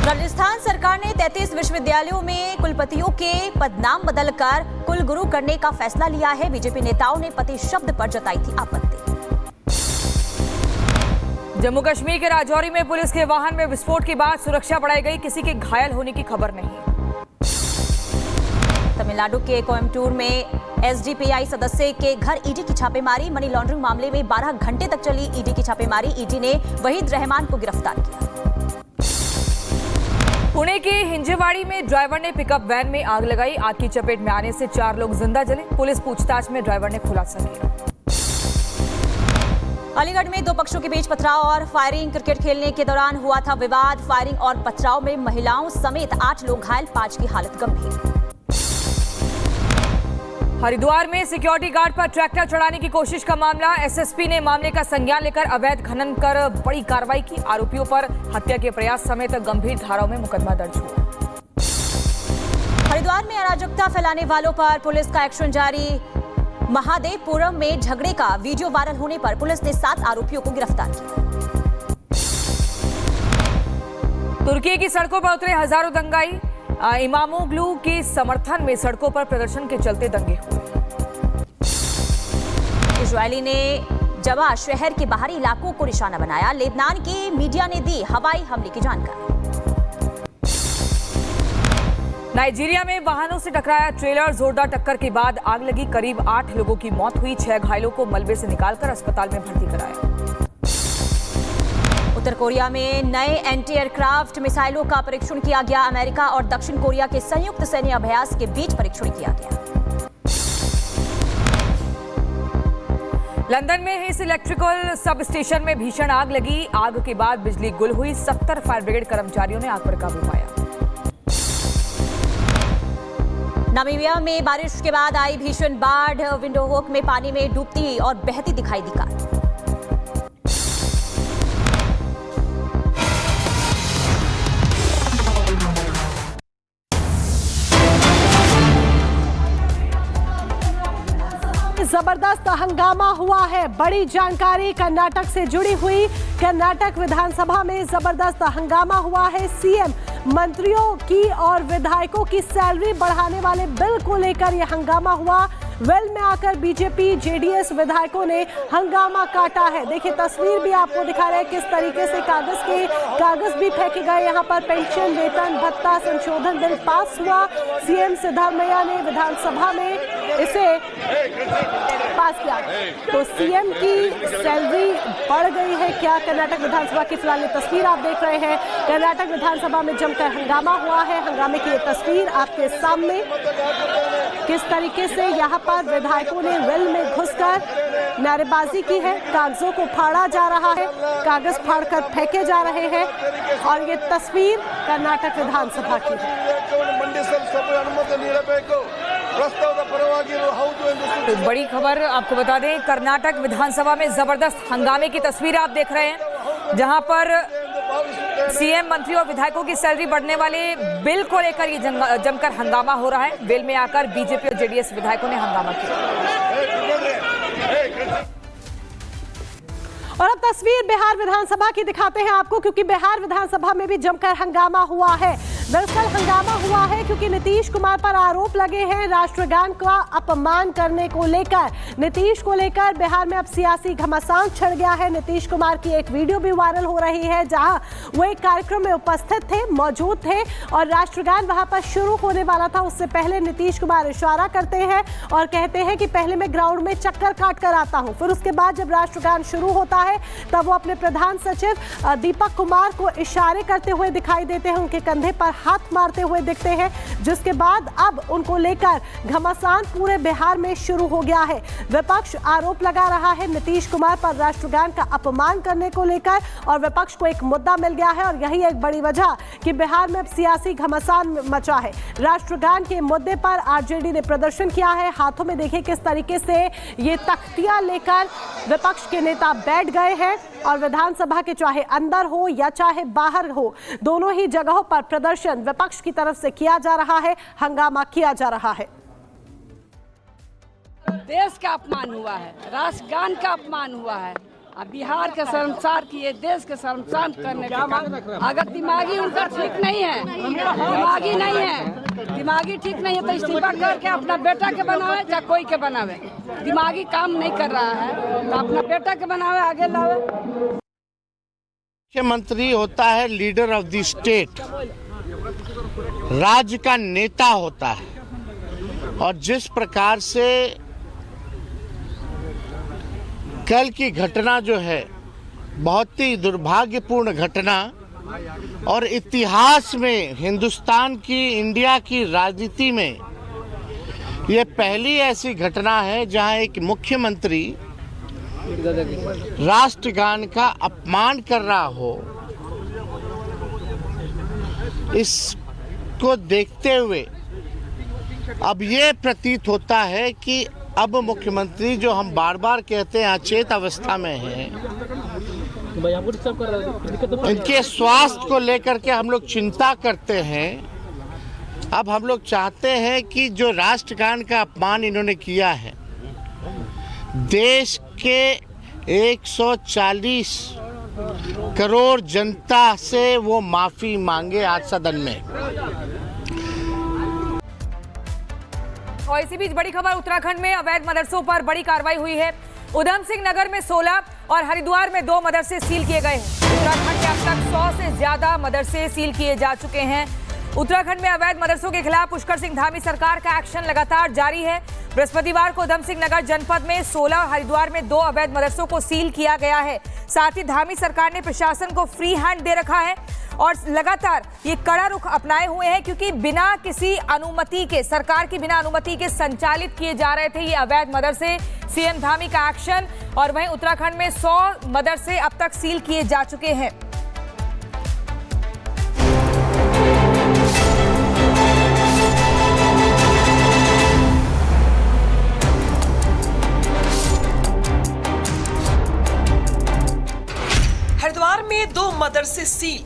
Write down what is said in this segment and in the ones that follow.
राजस्थान सरकार ने 33 विश्वविद्यालयों में कुलपतियों के पदनाम बदलकर कुलगुरु करने का फैसला लिया है। बीजेपी नेताओं ने पति शब्द पर जताई थी आपत्ति। जम्मू कश्मीर के राजौरी में पुलिस के वाहन में विस्फोट के बाद सुरक्षा बढ़ाई गई, किसी के घायल होने की खबर नहीं। तमिलनाडु के कोयम्बटूर में एसडीपीआई सदस्य के घर ईडी की छापेमारी। मनी लॉन्ड्रिंग मामले में 12 घंटे तक चली ईडी की छापेमारी। ईडी ने वहीद रहमान को गिरफ्तार किया। पुणे के हिंजेवाड़ी में ड्राइवर ने पिकअप वैन में आग लगाई। आग की चपेट में आने से 4 लोग जिंदा जले। पुलिस पूछताछ में ड्राइवर ने खुलासा किया। अलीगढ़ में 2 पक्षों के बीच पथराव और फायरिंग। क्रिकेट खेलने के दौरान हुआ था विवाद। फायरिंग और पथराव में महिलाओं समेत 8 लोग घायल, 5 की हालत गंभीर। हरिद्वार में सिक्योरिटी गार्ड पर ट्रैक्टर चढ़ाने की कोशिश का मामला। एसएसपी ने मामले का संज्ञान लेकर अवैध खनन कर बड़ी कार्रवाई की। आरोपियों पर हत्या के प्रयास समेत गंभीर धाराओं में मुकदमा दर्ज हुआ। हरिद्वार में अराजकता फैलाने वालों पर पुलिस का एक्शन जारी। महादेवपुरम में झगड़े का वीडियो वायरल होने पर पुलिस ने 7 आरोपियों को गिरफ्तार किया। तुर्की की सड़कों पर उतरे हजारों दंगाई। इमामोग्लू के समर्थन में सड़कों पर प्रदर्शन के चलते दंगे हुए। इजरायली ने जबा शहर के बाहरी इलाकों को निशाना बनाया। लेबनान की मीडिया ने दी हवाई हमले की जानकारी। नाइजीरिया में वाहनों से टकराया ट्रेलर, जोरदार टक्कर के बाद आग लगी। करीब 8 लोगों की मौत हुई। 6 घायलों को मलबे से निकालकर अस्पताल में भर्ती कराया। उत्तर कोरिया में नए एंटी एयरक्राफ्ट मिसाइलों का परीक्षण किया गया। अमेरिका और दक्षिण कोरिया के संयुक्त सैन्य अभ्यास के बीच परीक्षण किया गया। लंदन में इस इलेक्ट्रिकल सब स्टेशन में भीषण आग लगी। आग के बाद बिजली गुल हुई। 70 फायर ब्रिगेड कर्मचारियों ने आग पर काबू पाया। नामीबिया में बारिश के बाद आई भीषण बाढ़। विंडहोक में पानी में डूबती और बहती दिखाई दी कार। जबरदस्त हंगामा हुआ है। बड़ी जानकारी कर्नाटक से जुड़ी हुई। कर्नाटक विधानसभा में जबरदस्त हंगामा हुआ है। सीएम मंत्रियों की और विधायकों की सैलरी बढ़ाने वाले बिल को लेकर यह हंगामा हुआ। वेल में आकर बीजेपी जेडीएस विधायकों ने हंगामा काटा है। देखिए तस्वीर भी आपको दिखा रहे हैं किस तरीके से कागज भी फेंके गए। यहाँ पर पेंशन, वेतन, भत्ता संशोधन बिल पास हुआ। सीएम सिद्धरामैया ने विधानसभा में इसे पास किया। तो सीएम की सैलरी बढ़ गई है क्या? कर्नाटक विधानसभा की फिलहाल तस्वीर आप देख रहे हैं। कर्नाटक विधानसभा में जमकर हंगामा हुआ है। हंगामे की ये तस्वीर आपके सामने किस तरीके से यहाँ पर विधायकों ने वेल में घुसकर नारेबाजी की है। कागजों को फाड़ा जा रहा है, कागज फाड़कर फेंके जा रहे हैं और ये तस्वीर कर्नाटक विधानसभा की है। तो बड़ी खबर आपको बता दें, कर्नाटक विधानसभा में जबरदस्त हंगामे की तस्वीर आप देख रहे हैं, जहां पर सीएम, मंत्री और विधायकों की सैलरी बढ़ने वाले बिल को लेकर ये जमकर हंगामा हो रहा है। बिल में आकर बीजेपी और जेडीएस विधायकों ने हंगामा किया। और अब तस्वीर बिहार विधानसभा की दिखाते हैं आपको, क्योंकि बिहार विधानसभा में भी जमकर हंगामा हुआ है। दरअसल हंगामा हुआ है क्योंकि नीतीश कुमार पर आरोप लगे हैं राष्ट्रगान का अपमान करने को लेकर। नीतीश को लेकर बिहार में अब सियासी घमासान छिड़ गया है। नीतीश कुमार की एक वीडियो भी वायरल हो रही है जहां वो एक कार्यक्रम में उपस्थित थे, मौजूद थे और राष्ट्रगान वहां पर शुरू होने वाला था। उससे पहले नीतीश कुमार इशारा करते हैं और कहते हैं कि पहले मैं ग्राउंड में चक्कर काट कर आता हूं। फिर उसके बाद जब राष्ट्रगान शुरू होता है तब वो अपने प्रधान सचिव दीपक कुमार को इशारे करते हुए दिखाई देते हैं, उनके कंधे पर हाथ मारते हुए दिखते हैं, जिसके बाद अब उनको लेकर घमासान पूरे बिहार में शुरू हो गया है। विपक्ष आरोप लगा रहा है नीतीश कुमार पर राष्ट्रगान का अपमान करने को लेकर और विपक्ष को एक मुद्दा मिल गया है और यही एक बड़ी वजह कि बिहार में अब सियासी घमासान मचा है। राष्ट्रगान के मुद्दे पर आरजेडी ने प्रदर्शन किया है। हाथों में देखिए किस तरीके से ये तख्तियां लेकर विपक्ष के नेता बैठ गए हैं और विधानसभा के चाहे अंदर हो या चाहे बाहर हो, दोनों ही जगहों पर प्रदर्शन विपक्ष की तरफ से किया जा रहा है, हंगामा किया जा रहा है। देश का अपमान हुआ है, राष्ट्रगान का अपमान हुआ है बिहार के शर्मसार किए, देश के शर्मसार करने के अगर दिमागी उनका ठीक नहीं है, दिमागी ठीक नहीं है तो इस्तीफा करके अपना बेटा के बनावे या कोई के बनावे। दिमागी काम नहीं कर रहा है तो अपना बेटा के बनावे, आगे लावे। मुख्यमंत्री होता है लीडर ऑफ द स्टेट, राज्य का नेता होता है, और जिस प्रकार से कल की घटना जो है बहुत ही दुर्भाग्यपूर्ण घटना, और इतिहास में हिंदुस्तान की, इंडिया की राजनीति में ये पहली ऐसी घटना है जहां एक मुख्यमंत्री राष्ट्रगान का अपमान कर रहा हो। इसको देखते हुए अब ये प्रतीत होता है कि अब मुख्यमंत्री, जो हम बार बार कहते हैं अचेत अवस्था में हैं, इनके स्वास्थ्य को लेकर के हम लोग चिंता करते हैं। अब हम लोग चाहते हैं कि जो राष्ट्रगान का अपमान इन्होंने किया है, देश के 140 करोड़ जनता से वो माफी मांगे आज सदन में। और इसी बीच बड़ी खबर, उत्तराखंड में अवैध मदरसों पर बड़ी कार्रवाई हुई है। उधम सिंह नगर में 16 और हरिद्वार में 2 मदरसे सील किए गए हैं। उत्तराखंड में अब तक 100 से ज्यादा मदरसे सील किए जा चुके हैं। उत्तराखंड में अवैध मदरसों के खिलाफ पुष्कर सिंह धामी सरकार का एक्शन लगातार जारी है। बृहस्पतिवार को उधम सिंह नगर जनपद में 16, हरिद्वार में 2 अवैध मदरसों को सील किया गया है। साथ ही धामी सरकार ने प्रशासन को फ्री हैंड दे रखा है और लगातार ये कड़ा रुख अपनाए हुए हैं, क्योंकि बिना किसी अनुमति के, सरकार की बिना अनुमति के संचालित किए जा रहे थे ये अवैध मदरसे। सीएम धामी का एक्शन। और वहीं उत्तराखंड में 100 मदरसे अब तक सील किए जा चुके हैं। हरिद्वार में 2 मदरसे सील।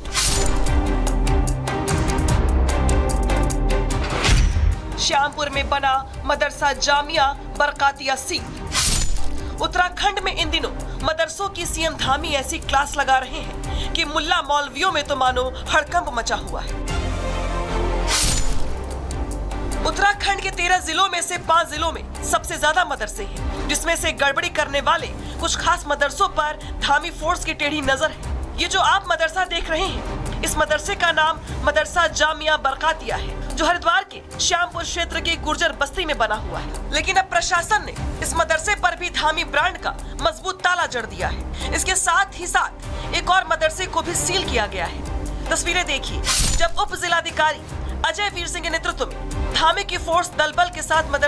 श्यामपुर में बना मदरसा जामिया बरकातिया सील। उत्तराखंड में इन दिनों मदरसों की सीएम धामी ऐसी क्लास लगा रहे हैं कि मुल्ला मौलवियों में तो मानो हड़कंप मचा हुआ है। उत्तराखंड के 13 जिलों में से 5 जिलों में सबसे ज्यादा मदरसे हैं, जिसमें से गड़बड़ी करने वाले कुछ खास मदरसों पर धामी फोर्स की टेढ़ी नजर है। ये जो आप मदरसा देख रहे हैं, इस मदरसे का नाम मदरसा जामिया बरकातिया है, जो हरिद्वार के श्यामपुर क्षेत्र के गुर्जर बस्ती में बना हुआ है। लेकिन अब प्रशासन ने इस मदरसे पर भी धामी ब्रांड का मजबूत ताला जड़ दिया है। इसके साथ ही साथ एक और मदरसे को भी सील किया गया है। तस्वीरें देखिए, जब उप जिलाधिकारी अजय वीर सिंह के नेतृत्व में धामी की फोर्स दल बल के साथ मदरसे